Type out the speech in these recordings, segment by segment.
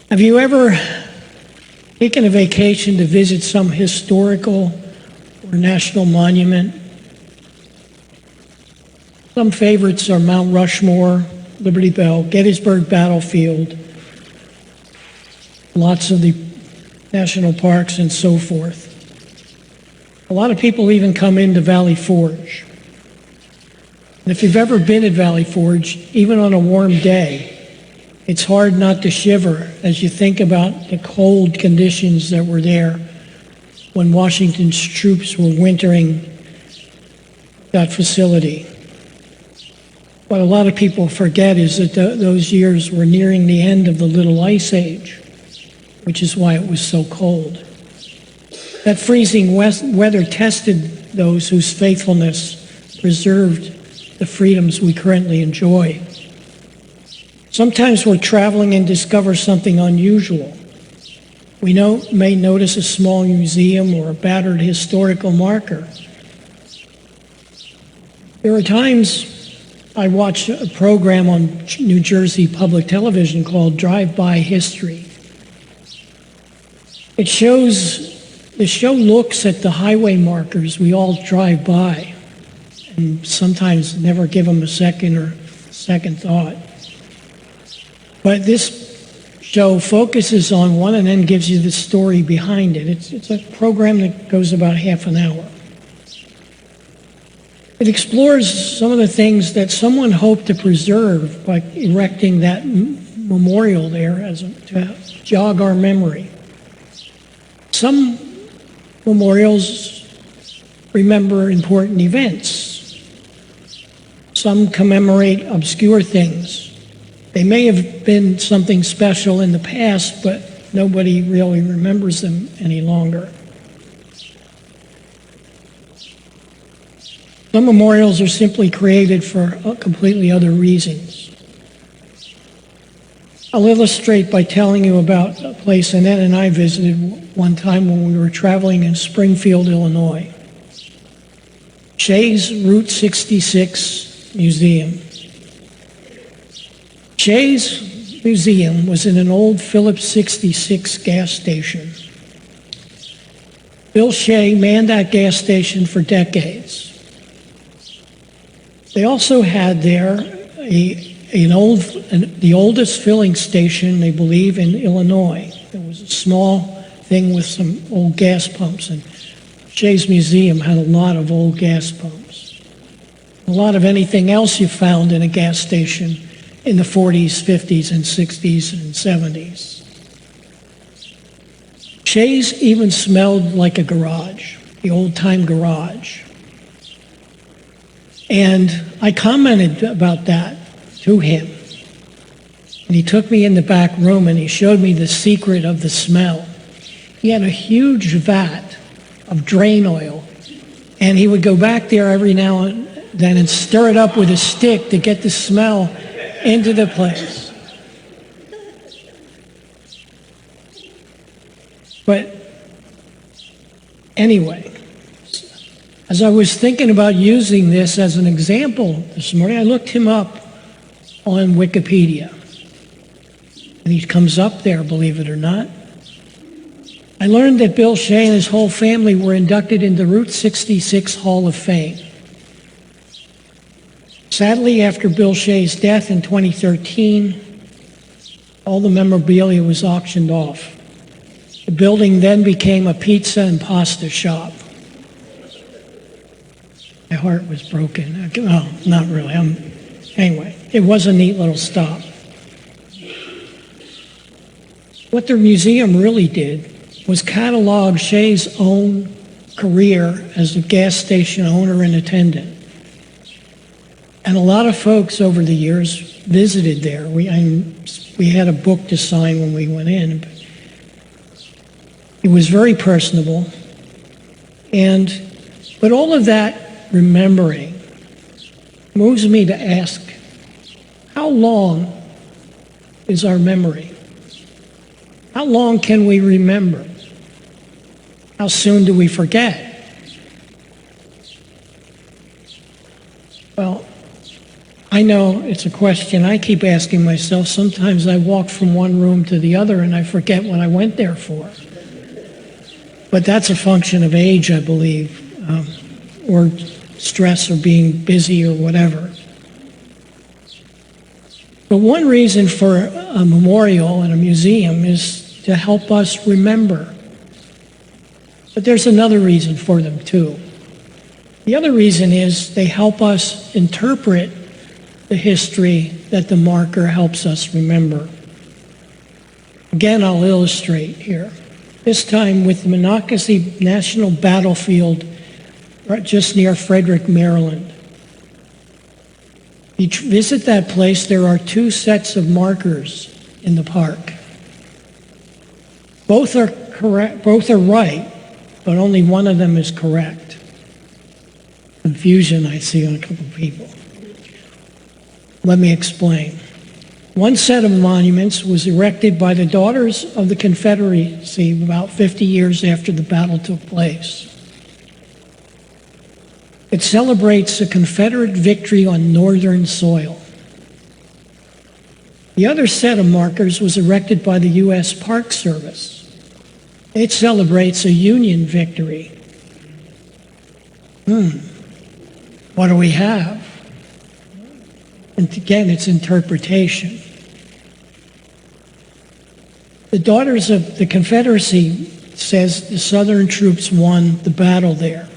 Have you ever taken a vacation to visit some historical or national monument? Some favorites are Mount Rushmore, Liberty Bell, Gettysburg Battlefield, lots of the national parks and so forth. A lot of people even come into Valley Forge. And if you've ever been at Valley Forge, even on a warm day, it's hard not to shiver as you think about the cold conditions that were there when Washington's troops were wintering that facility. What a lot of people forget is that those years were nearing the end of the Little Ice Age, which is why it was so cold. That freezing weather tested those whose faithfulness preserved the freedoms we currently enjoy. Sometimes we're traveling and discover something unusual. We may notice a small museum or a battered historical marker. There are times I watch a program on New Jersey public television called Drive-By History. The show looks at the highway markers we all drive by and sometimes never give them a second thought. But this show focuses on one and then gives you the story behind it. It's a program that goes about half an hour. It explores some of the things that someone hoped to preserve by erecting that memorial there to jog our memory. Some memorials remember important events. Some commemorate obscure things. They may have been something special in the past, but nobody really remembers them any longer. Some memorials are simply created for completely other reasons. I'll illustrate by telling you about a place Annette and I visited one time when we were traveling in Springfield, Illinois. Shays Route 66 Museum. Shays Museum was in an old Phillips 66 gas station. Bill Shay manned that gas station for decades. They also had there the oldest filling station, they believe, in Illinois. There was a small thing with some old gas pumps, and Shay's Museum had a lot of old gas pumps. A lot of anything else you found in a gas station in the 40s, 50s, and 60s, and 70s. Shay's even smelled like a garage, the old-time garage. And I commented about that to him. And he took me in the back room and he showed me the secret of the smell. He had a huge vat of drain oil, and he would go back there every now and then and stir it up with a stick to get the smell into the place. But anyway, as I was thinking about using this as an example this morning, I looked him up on Wikipedia. And he comes up there, believe it or not. I learned that Bill Shay and his whole family were inducted into Route 66 Hall of Fame. Sadly, after Bill Shay's death in 2013, all the memorabilia was auctioned off. The building then became a pizza and pasta shop. My heart was broken. Well, not really. Anyway, it was a neat little stop. What the museum really did was catalog Shay's own career as a gas station owner and attendant. And a lot of folks over the years visited there. We had a book to sign when we went in. It was very personable. But all of that remembering moves me to ask, how long is our memory? How long can we remember? How soon do we forget? Well, I know it's a question I keep asking myself. Sometimes I walk from one room to the other and I forget what I went there for. But that's a function of age, I believe, or stress or being busy or whatever. But one reason for a memorial and a museum is to help us remember. But there's another reason for them too. The other reason is they help us interpret the history that the marker helps us remember. Again, I'll illustrate here. This time with the Monocacy National Battlefield just near Frederick, Maryland. If you visit that place, there are two sets of markers in the park. Both are correct, both are right, but only one of them is correct. Confusion I see on a couple of people. Let me explain. One set of monuments was erected by the Daughters of the Confederacy about 50 years after the battle took place. It celebrates a Confederate victory on Northern soil. The other set of markers was erected by the U.S. Park Service. It celebrates a Union victory. What do we have? And again, it's interpretation. The Daughters of the Confederacy says the Southern troops won the battle there.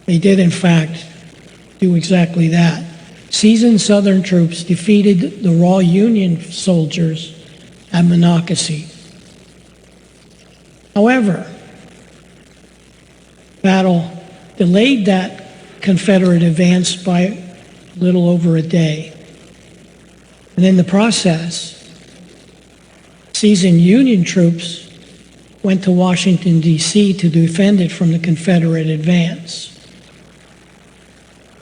They did, in fact, do exactly that. Seasoned Southern troops defeated the raw Union soldiers at Monocacy. However, battle delayed that Confederate advance by a little over a day. And in the process, seasoned Union troops went to Washington, D.C. to defend it from the Confederate advance.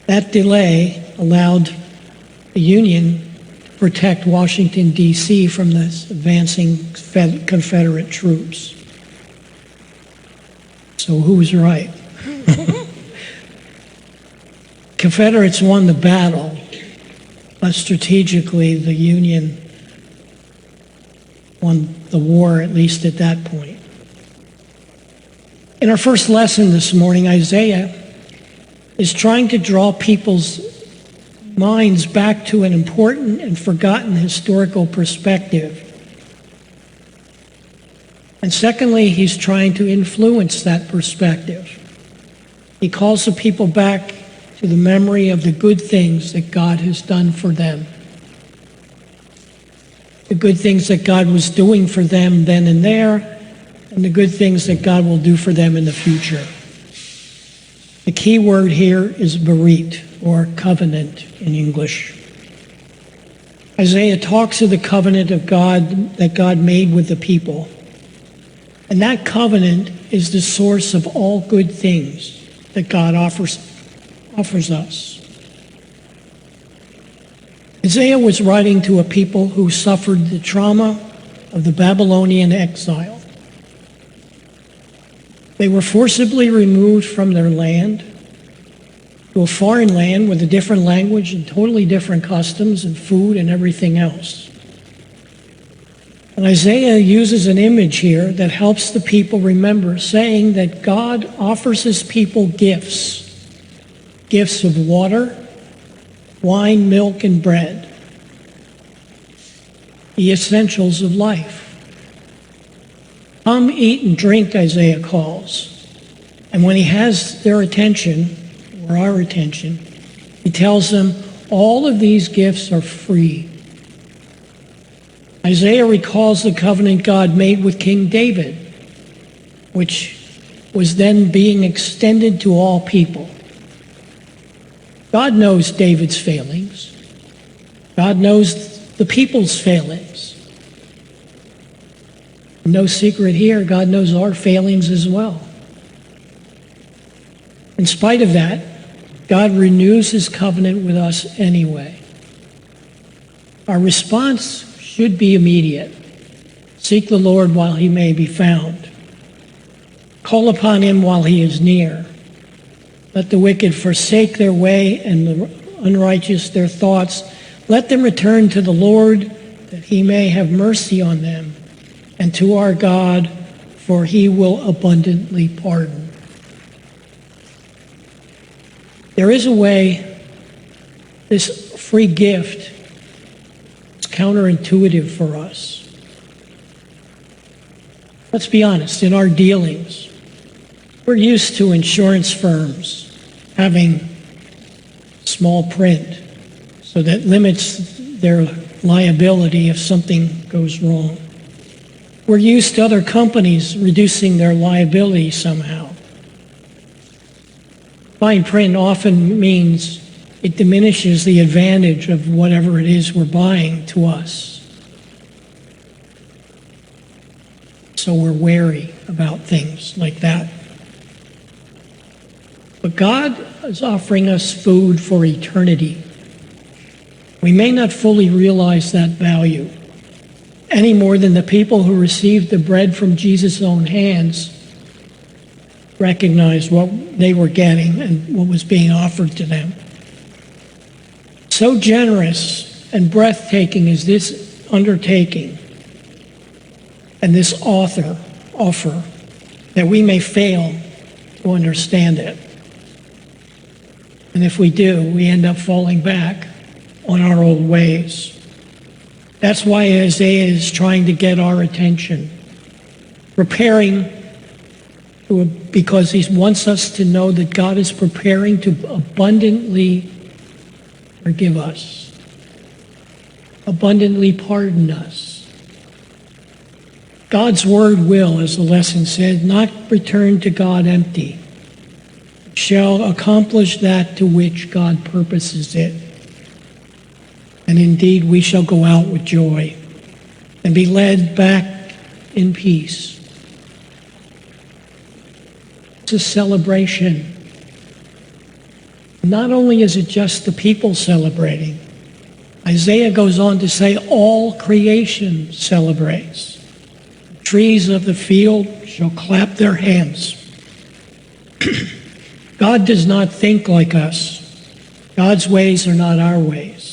That delay allowed the Union to protect Washington, D.C. from the advancing Confederate troops. So who was right? Confederates won the battle, but strategically the Union won the war, at least at that point. In our first lesson this morning, Isaiah is trying to draw people's minds back to an important and forgotten historical perspective. And secondly, he's trying to influence that perspective. He calls the people back to the memory of the good things that God has done for them. The good things that God was doing for them then and there, and the good things that God will do for them in the future. The key word here is berit, or covenant in English. Isaiah talks of the covenant of God that God made with the people. And that covenant is the source of all good things that God offers us. Isaiah was writing to a people who suffered the trauma of the Babylonian exile. They were forcibly removed from their land to a foreign land with a different language and totally different customs and food and everything else. And Isaiah uses an image here that helps the people remember, saying that God offers his people gifts of water, wine, milk, and bread, the essentials of life. Come, eat, and drink, Isaiah calls. And when he has their attention, or our attention, he tells them all of these gifts are free. Isaiah recalls the covenant God made with King David, which was then being extended to all people. God knows David's failings. God knows the people's failings. No secret here, God knows our failings as well. In spite of that, God renews his covenant with us anyway. Our response should be immediate. Seek the Lord while he may be found. Call upon him while he is near. Let the wicked forsake their way and the unrighteous their thoughts. Let them return to the Lord, that he may have mercy on them, and to our God, for he will abundantly pardon. There is a way this free gift is counterintuitive for us. Let's be honest, in our dealings, we're used to insurance firms having small print so that limits their liability if something goes wrong. We're used to other companies reducing their liability somehow. Fine print often means it diminishes the advantage of whatever it is we're buying to us. So we're wary about things like that. But God is offering us food for eternity. We may not fully realize that value any more than the people who received the bread from Jesus' own hands recognized what they were getting and what was being offered to them. So generous and breathtaking is this undertaking and this offer that we may fail to understand it. And if we do, we end up falling back on our old ways. That's why Isaiah is trying to get our attention, because he wants us to know that God is preparing to abundantly forgive us, abundantly pardon us. God's word will, as the lesson said, not return to God empty. It shall accomplish that to which God purposes it. And indeed, we shall go out with joy and be led back in peace. It's a celebration. Not only is it just the people celebrating, Isaiah goes on to say all creation celebrates. The trees of the field shall clap their hands. God does not think like us. God's ways are not our ways.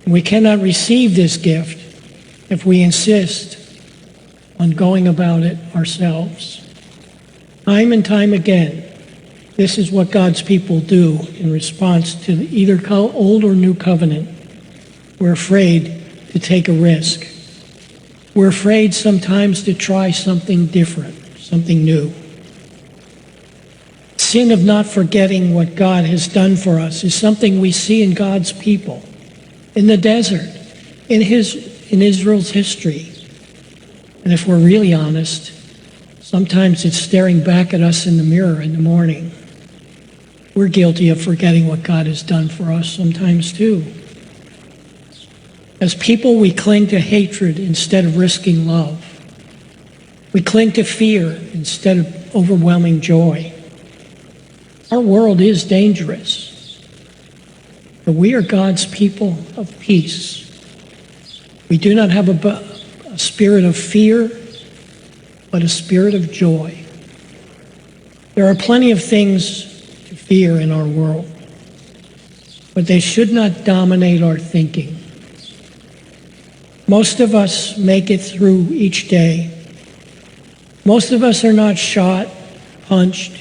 We cannot receive this gift if we insist on going about it ourselves. Time and time again, this is what God's people do in response to either old or new covenant. We're afraid to take a risk. We're afraid sometimes to try something different, something new. Sin of not forgetting what God has done for us is something we see in God's people, in the desert, in Israel's history. And if we're really honest, sometimes it's staring back at us in the mirror in the morning. We're guilty of forgetting what God has done for us sometimes too. As people, we cling to hatred instead of risking love. We cling to fear instead of overwhelming joy. Our world is dangerous, but we are God's people of peace. We do not have a spirit of fear, but a spirit of joy. There are plenty of things to fear in our world, but they should not dominate our thinking. Most of us make it through each day. Most of us are not shot, punched,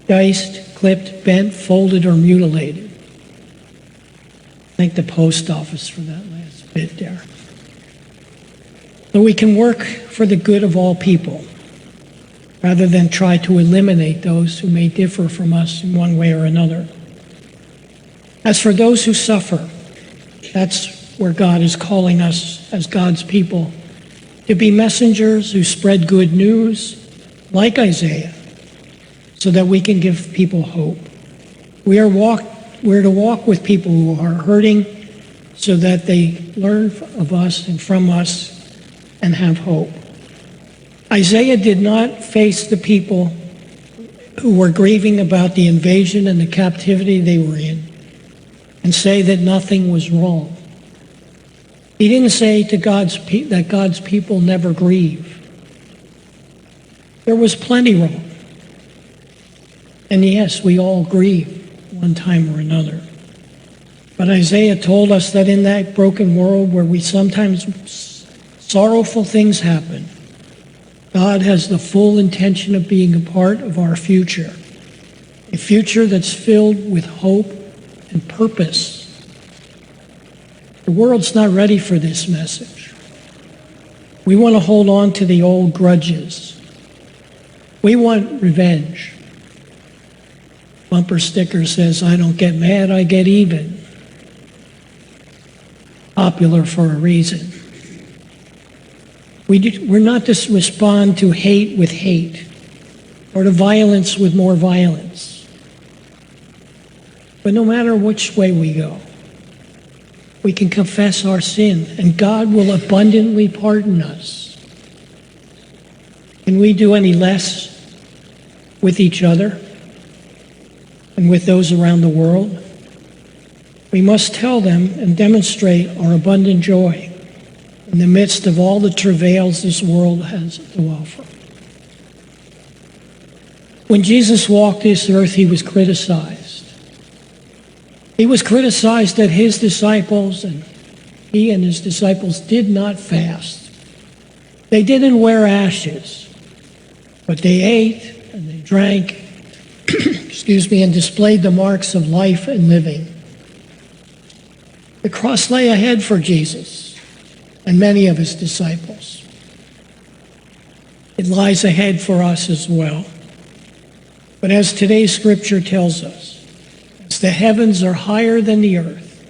diced, clipped, bent, folded, or mutilated. Thank the post office for that last bit there. So we can work for the good of all people, rather than try to eliminate those who may differ from us in one way or another. As for those who suffer, that's where God is calling us as God's people to be messengers who spread good news, like Isaiah, so that we can give people hope. We're to walk with people who are hurting so that they learn of us and from us and have hope. Isaiah did not face the people who were grieving about the invasion and the captivity they were in and say that nothing was wrong. He didn't say to that God's people never grieve. There was plenty wrong. And yes, we all grieve one time or another. But Isaiah told us that in that broken world where we sometimes sorrowful things happen, God has the full intention of being a part of our future, a future that's filled with hope and purpose. The world's not ready for this message. We want to hold on to the old grudges. We want revenge. Bumper sticker says, "I don't get mad, I get even." Popular for a reason. We're not to respond to hate with hate or to violence with more violence. But no matter which way we go, we can confess our sin and God will abundantly pardon us. Can we do any less with each other and with those around the world? We must tell them and demonstrate our abundant joy in the midst of all the travails this world has to offer. When Jesus walked this earth, he was criticized. He was criticized that his disciples, and he and his disciples did not fast. They didn't wear ashes, but they ate and they drank, and displayed the marks of life and living. The cross lay ahead for Jesus and many of his disciples. It lies ahead for us as well. But as today's scripture tells us, as the heavens are higher than the earth,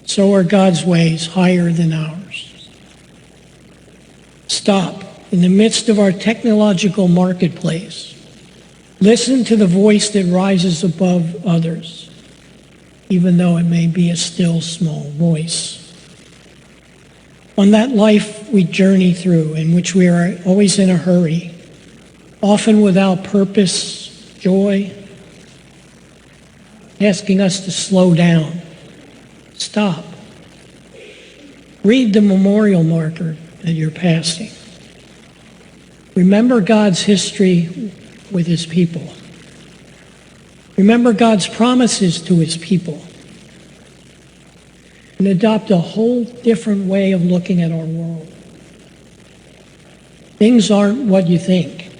so are God's ways higher than ours. Stop in the midst of our technological marketplace. Listen to the voice that rises above others, even though it may be a still small voice. On that life we journey through, in which we are always in a hurry, often without purpose, joy, asking us to slow down. Stop. Read the memorial marker that you're passing. Remember God's history with his people. Remember God's promises to his people. And adopt a whole different way of looking at our world. Things aren't what you think.